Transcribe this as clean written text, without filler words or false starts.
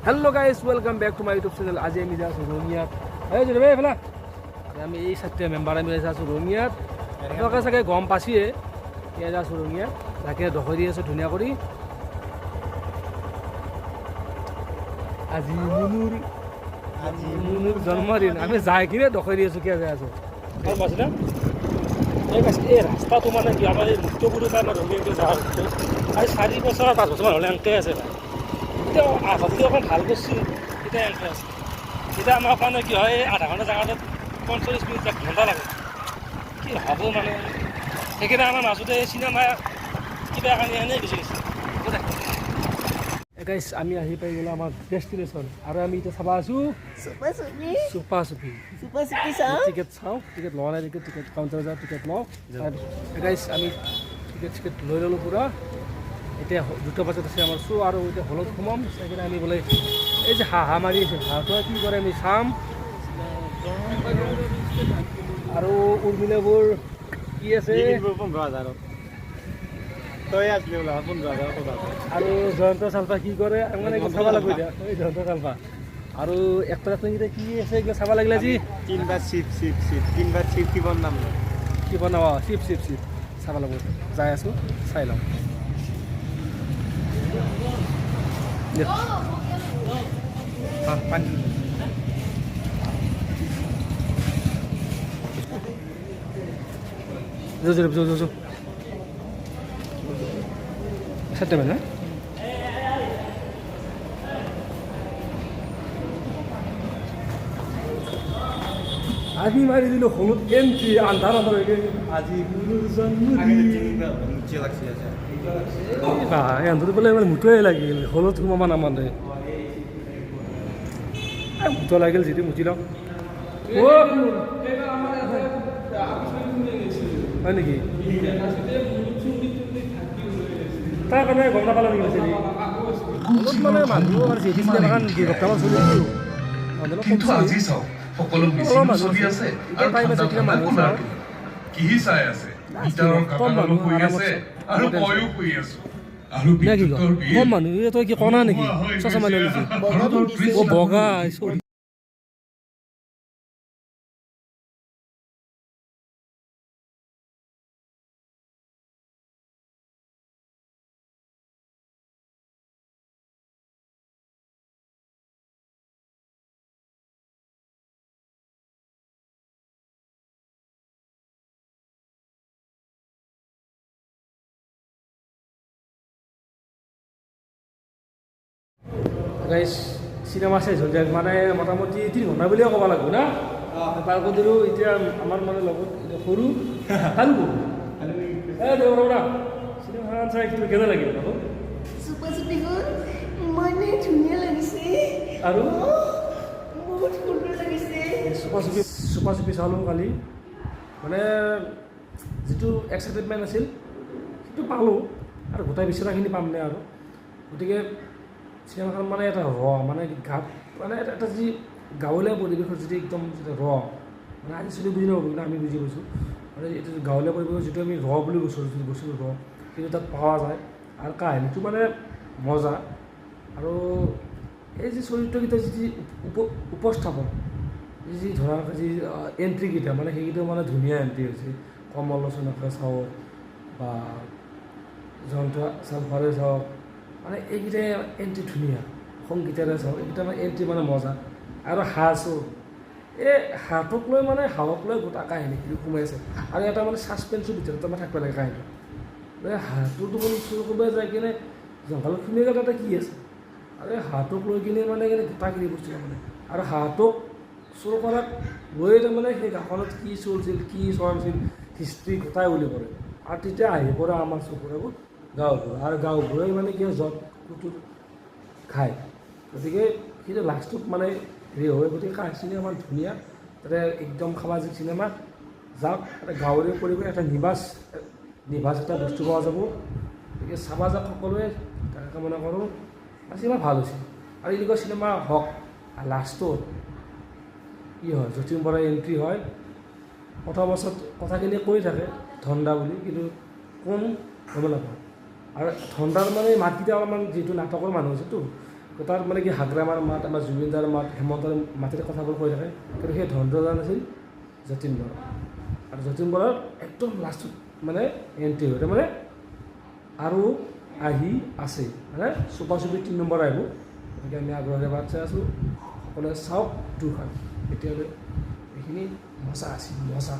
Hello guys welcome back to my YouTube channel. आज আমি যাচ্ছি রঙিয়াত। এই যে ভাই ফেলা আমি এই সাতটা মেম্বার আমি যাচ্ছি রঙিয়াত। আপোনালোকে চাগে গম পাইছিয়ে এয়া যাচ্ছি রঙিয়াত, তাকে দখল দি আছো ধুনীয়া কৰি। আজি মুনুৰ জন্মদিন, আমি যাই কিনে দখল দি আছো কিয় যাই আছো গম পাইছি না। এই ৰাস্তাটো মানে কি আমাৰ এই মুক্তপুৰৰ পৰা আমাৰ ৰঙিয়াত যাওঁ আজি 4 বছৰ 5 বছৰমান হ'লে এনেকৈ আছে। এতিয়া আধাতকৈ অকণ ভাল কৰিছিল, এতিয়া এনেকৈ আছে। এতিয়া আমাৰ কাৰণে কি হয়, আধা ঘণ্টা জেগাটোত 45 মিনিট 1 ঘণ্টা লাগে, কি হ'ব মানে। সেইকাৰণে আমাৰ মাজতে চিনেমা কিবা কাৰণে এনেই গুচি গৈছে। গাইছ আমি আহি পাই গ'লো আমাৰ ডেষ্টিনেশ্যন, আৰু আমি এতিয়া চাব আছোঁ চুপা চুপি টিকেট চাওঁ। টিকেট লোৱা নাই, টিকেট কাউণ্টাৰ যাওঁ, টিকেট লওঁ। গাইছ আমি টিকেট লৈ ল'লোঁ পূৰা। এতিয়া 2টা বজাত আছে আমাৰ শ্ব', আৰু এতিয়া হলত সোমাম। সেইকাৰণে আমি বোলে এই যে হাঁহ মাৰি আছে, হাঁহটো কি কৰে আমি চাম। আৰু উৰ্মিলাবোৰ কি আছে, আৰু জয়ন্ত চালফা কি কৰে মানে চাব লাগিব এতিয়া। এই জয়ন্ত চালফা আৰু এক্টৰ এক্টৰকেইটা কি আছে এইবিলাক চাব লাগিলে। আজি 3বার চিপ কি বনাম কি বনাব, চিপ চাব লাগিব। যাই আছোঁ, চাই লওঁ। পানী जो सत्य में ना আজি মাৰি দিলো হলত এন্ট্ৰি আন্ধাৰ আজি মুনুৰ জন্মদিন এন্ধাৰ বোলে মানে মুঠোৱে লাগিল হলত সোমাব নামানে মুঠো লাগিল যিটো মুঠি লওঁ। হয় নেকি? তাৰ কাৰণে গম নাপালে নেকি বেছি অলপ মানে মানুহ আৰু যিটি চিনেমাখন বৰ্তমান চলি আছোঁ। কিন্তু আজি চাওক সকলো মিচিং চলি আছে আৰু মানুহ কি চাই আছে। গীটাৰৰ কাকালো শুই আছে আৰু ময়ো শুই আছো। আৰু বিদ্যুতৰ বিল কম মানুহ তই কি কনা নেকি? চচমা লৈ লৈছে অ বগা গাইছ চিনেমা শেষ হৈ যায় মানে মোটামুটি 3 ঘণ্টা বুলিয়ে ক'ব লাগিব না। পাৰ কৰি দিলোঁ। এতিয়া আমাৰ মানে লগত সৰু কালু দেউৰা চিনেমাখন চাই কিন্তু কেনে লাগিল আকৌ চুপা চুপিখন ইমানে ধুনীয়া লাগিছে আৰু বহুত সুন্দৰ লাগিছে। চুপা চুপি চালোঁ কালি, মানে যিটো এক্সাইটেডমেণ্ট আছিল সেইটো পালোঁ, আৰু গোটেই বিচৰাখিনি পাম নে আৰু। গতিকে চিনেমাখন মানে এটা মানে গাঁত মানে এটা যি গাঁৱলীয়া পৰিৱেশৰ যিটো একদম মানে আজি চলি বুজি নাপাব কিন্তু আমি বুজি পাইছোঁ। মানে এইটো গাঁৱলীয়া পৰিৱেশৰ যিটো আমি বুলি কৈছোঁ, যিটো বস্তুটো সেইটো তাত পোৱা যায়। আৰু কাহিনীটো মানে মজা, আৰু এই যি চৰিত্ৰকেইটাৰ যি উপস্থাপন, যি ধৰা যি এণ্ট্ৰিকেইটা মানে সেইকেইটা মানে ধুনীয়া এণ্ট্ৰি হৈছে। কমলোচনকে চাওক বা জয়ন্ত চালফাৰে চাওক, মানে এইকেইটাই এণ্ট্ৰি ধুনীয়া। সংগীতেৰে চাওক এইকেইটা মানে এণ্ট্ৰি মানে মজা। আৰু হাঁহছো এই হাঁহটোক লৈ মানে হাঁহক লৈ গোটা কাহিনীখিনি সোমাই আছে, আৰু এটা মানে ছাছপেঞ্চৰ ভিতৰত মানে থাকিব লাগে কাহিনীটো। মানে হাঁহটোতো মানে চুৰ কৰিব যাই কিনে জংঘলত সোমাই গ'ল, তাতে কি আছে। আৰু এই হাঁহটোক লৈ কিনে মানে গোটাখিনি বস্তু মানে, আৰু হাঁহটোক চুৰ কৰাত লৈ তাৰমানে সেই গাঁওখনত কি চলিছিল কি চলিছিল হিষ্ট্ৰী গোটাই বুলি কৰে। আৰু তেতিয়া আহি পৰে আমাৰ চকুৰ আগত গাঁওবোৰ, আৰু গাঁওবোৰে মানে কি হয় য'ত কুকুৰ খায়। গতিকে সেইটো লাষ্টত মানে হেৰি হয়। গতিকে কাহিনী আমাৰ ধুনীয়া, তাতে একদম সামাজিক চিনেমা। যাওক এটা গাঁৱৰে পৰিৱেশ, এটা নিভাজ এটা বস্তু পোৱা যাব। গতিকে চাবা যাওক সকলোৱে, তাকে কামনা কৰোঁ। আৰু চিনেমা ভাল হৈছে, আৰু এনেকুৱা চিনেমা হওক। লাষ্টত কি হয়, যতীন বৰাই এণ্ট্ৰি হয়। প্ৰথম বছৰত কথাখিনি কৈ থাকে ধন্দা বুলি, কিন্তু কোন গম নাপাওঁ। আৰু ধন্দাৰ মানে মাতকেইটা অলপমান যিহেতু নাটকৰ মানুহ আছেতো, তো তাত মানে কি হাগ্ৰামাৰ মাত আমাৰ জুবিনদাৰ মাত হেমন্তৰ মাতেৰে কথাবোৰ কৈ থাকে কিন্তু সেই ধনন্দৰ আছিল যতীন বৰা আৰু যতীন বৰাৰ একদম লাষ্টত মানে এণ্ট্ৰি হয় মানে আৰু আহি আছে মানে চুপা চুপি 3 নম্বৰ আহিব গতিকে আমি আগ্ৰহেৰে বাট চাই আছোঁ সকলোৱে চাওক দুখন এতিয়ালৈ এইখিনি মজা আছিল মজা